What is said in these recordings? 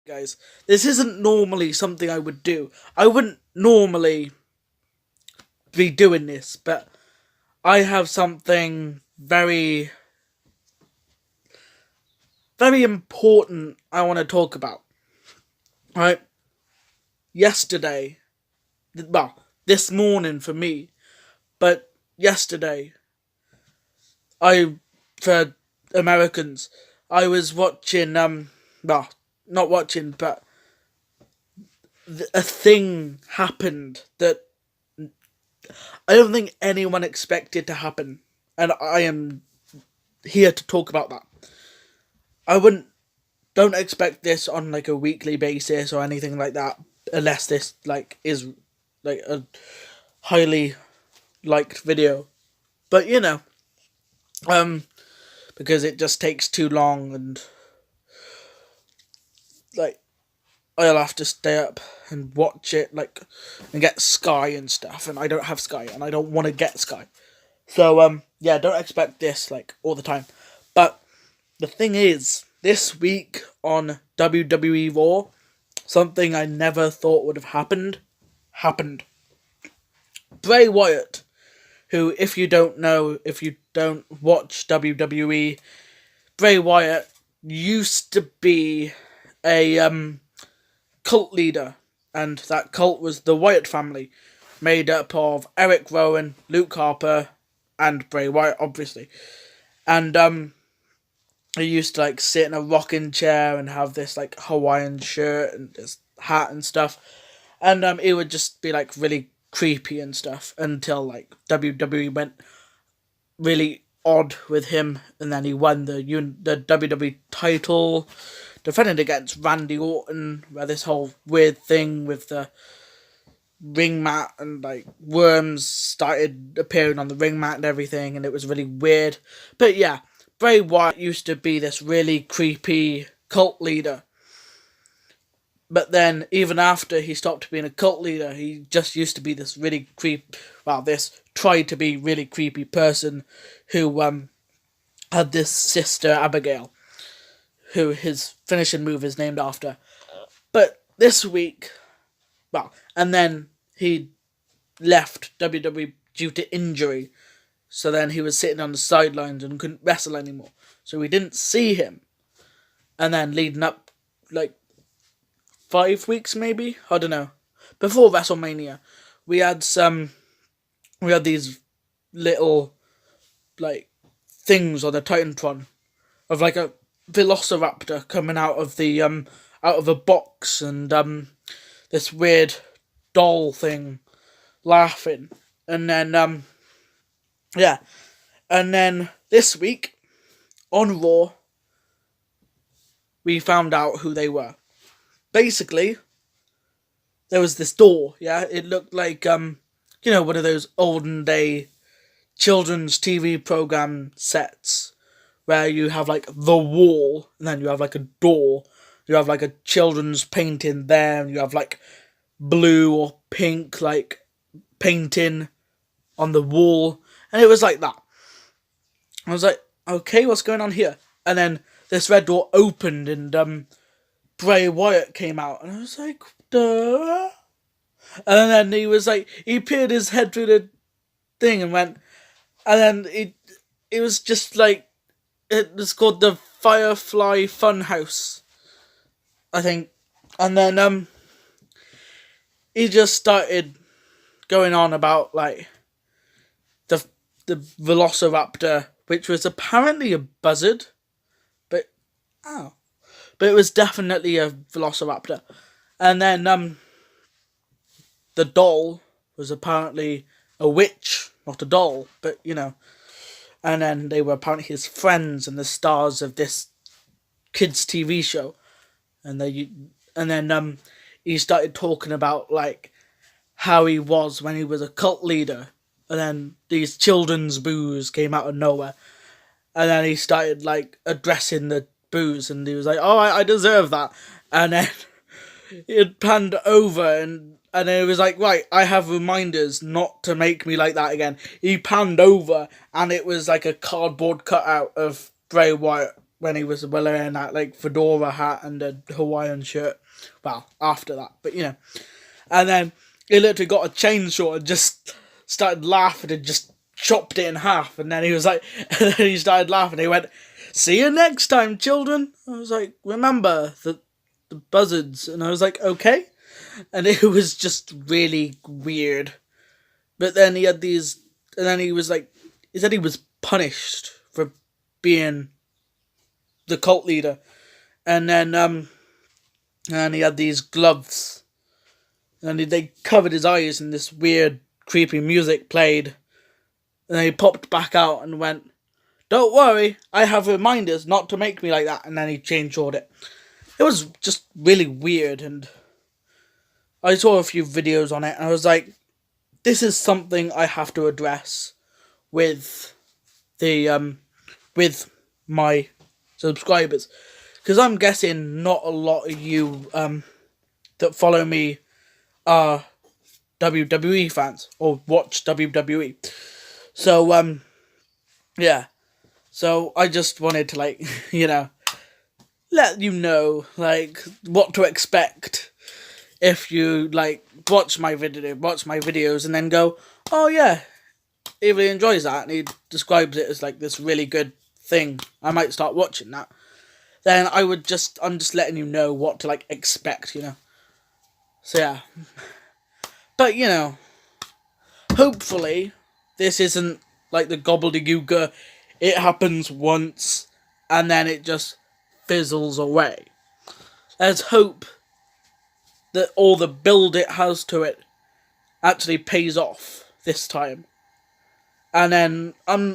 guys. This isn't normally something I would do. I wouldn't normally be doing this, but I have something very important I want to talk about. Right? Yesterday, well, this morning for me, but yesterday, I, for Americans, I was watching, well, not watching, but a thing happened that I don't think anyone expected to happen, and I am here to talk about that. I don't expect this on like a weekly basis or anything like that, unless this like is like a highly liked video. But um, because it just takes too long and like I'll have to stay up and watch it like and get Sky and stuff, and I don't have Sky and I don't want to get Sky. So yeah, don't expect this like all the time. But the thing is, this week on WWE Raw, something I never thought would have happened. Bray Wyatt, who, if you don't know, if you don't watch WWE, Bray Wyatt used to be a cult leader, and that cult was the Wyatt family, made up of Eric Rowan, Luke Harper, and Bray Wyatt, obviously. And he used to like sit in a rocking chair and have this like Hawaiian shirt and this hat and stuff, and it would just be like really creepy and stuff until like WWE went really odd with him, and then he won the WWE title, defended against Randy Orton, where this whole weird thing with the ring mat and like worms started appearing on the ring mat and everything, and it was really weird. But yeah, Bray Wyatt used to be this really creepy cult leader. But then, even after he stopped being a cult leader, he just used to be this really this tried to be really creepy person who had this sister, Abigail, who his finishing move is named after. But this week, and then he left WWE due to injury. So then he was sitting on the sidelines and couldn't wrestle anymore. So we didn't see him. And then leading up, like, 5 weeks maybe? I don't know. Before WrestleMania, we had these little, like, things on the Titantron of, like, a Velociraptor coming out of a box, and, this weird doll thing laughing. And then, yeah. And then this week, on Raw, we found out who they were. Basically, there was this door, yeah? It looked like, one of those olden day children's TV program sets where you have, like, the wall, and then you have, like, a door. You have, like, a children's painting there, and you have, like, blue or pink, like, painting on the wall. And it was like that. I was like, okay, what's going on here? And then this red door opened, and Bray Wyatt came out, and I was like, duh. And then he was like, he peered his head through the thing and went, and then it was just like, it was called the Firefly Funhouse, I think. And then he just started going on about like the Velociraptor, which was apparently a buzzard, but it was definitely a Velociraptor. And then the doll was apparently a witch, not a doll, but And then they were apparently his friends and the stars of this kids' TV show. And then he started talking about like how he was when he was a cult leader. And then these children's boos came out of nowhere. And then he started like addressing the boos, and he was like, "Oh, I deserve that." And then it panned over, and then it was like, "Right, I have reminders not to make me like that again." He panned over, and it was like a cardboard cutout of Bray Wyatt when he was wearing that like fedora hat and a Hawaiian shirt. Well, after that, but and then he literally got a chainsaw and just started laughing and just chopped it in half. And then he was like, and then he started laughing. He went, "See you next time, children." I was like, "Remember the buzzards?" And I was like, "Okay." And it was just really weird. But then he had these, and then he was like, he said he was punished for being the cult leader, and then and he had these gloves, and they covered his eyes, and this weird, creepy music played, and then he popped back out and went, "Don't worry, I have reminders not to make me like that," and then he chainsawed it. It was just really weird, and I saw a few videos on it, and I was like, this is something I have to address with the with my subscribers, because I'm guessing not a lot of you that follow me are WWE fans or watch WWE. So yeah. So I just wanted to let you know like what to expect if you watch my videos and then go, "Oh yeah, he really enjoys that and he describes it as like this really good thing. I might start watching that." Then I'm just letting you know what to expect, So yeah. But hopefully this isn't like the gobbledygook. It happens once and then it just fizzles away. Let's hope that all the build it has to it actually pays off this time. And then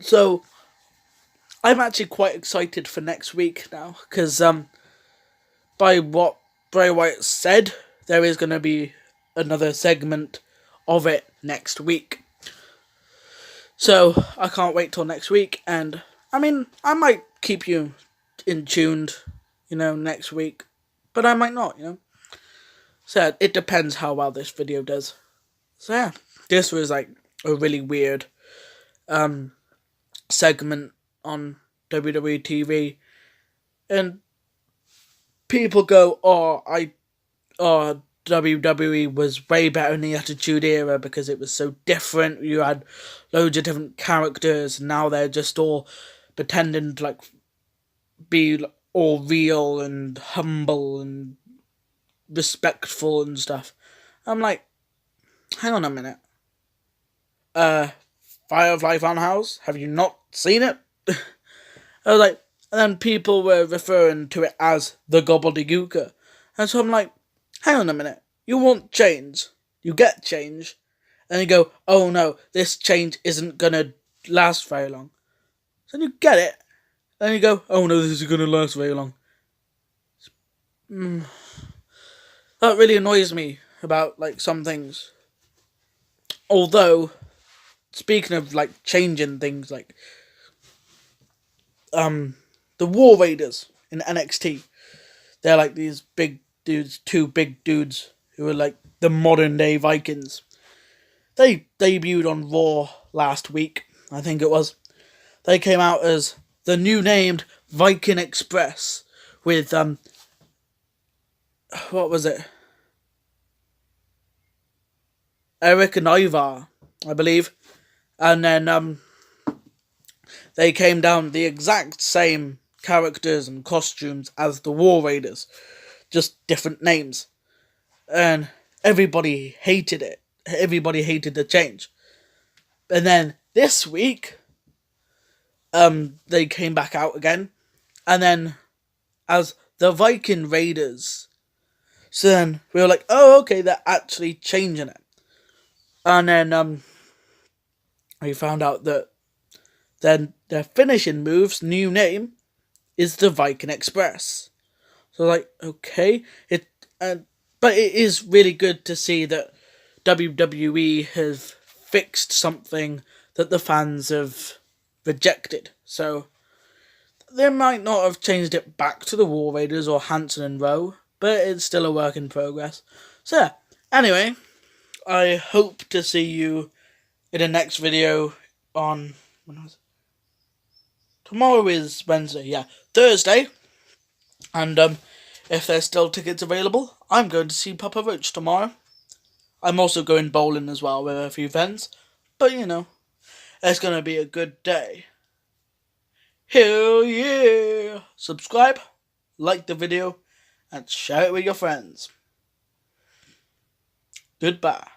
so I'm actually quite excited for next week now, because by what Bray Wyatt said, there is going to be another segment of it next week. So I can't wait till next week, and I mean, I might keep you in tuned, next week, but I might not, So it depends how well this video does. So yeah, this was like a really weird segment on WWE TV, and people go, WWE was way better in the Attitude Era because it was so different. You had loads of different characters, and now they're just all pretending to be all real and humble and respectful and stuff. I'm like, hang on a minute. Firefly Funhouse? Have you not seen it? I was like, and then people were referring to it as the Gobbledygooker. And so I'm like, hang on a minute. You want change. You get change. And you go, oh no, this change isn't gonna last very long. So then you get it. Then you go, oh no, this is gonna last very long. That really annoys me about some things. Although, speaking of changing things, the War Raiders in NXT, they're these big dudes, two big dudes who are the modern day Vikings. They debuted on Raw last week, I think it was. They came out as the new named Viking Express with what was it? Eric and Ivar, I believe. And then they came down the exact same characters and costumes as the War Raiders, just different names. And everybody hated it. Everybody hated the change. And then this week, they came back out again, and then as the Viking Raiders. So then we were like, oh, okay, they're actually changing it. And then we found out that then their finishing move's new name is the Viking Express. So okay, but it is really good to see that WWE has fixed something that the fans have rejected. So they might not have changed it back to the War Raiders or Hanson and Rowe, but it's still a work in progress. So yeah, anyway, I hope to see you in the next video on, when was it? tomorrow is Wednesday, yeah. Thursday. And if there's still tickets available, I'm going to see Papa Roach tomorrow. I'm also going bowling as well with a few friends. But you know, it's going to be a good day. Hell yeah! Subscribe, like the video, and share it with your friends. Goodbye.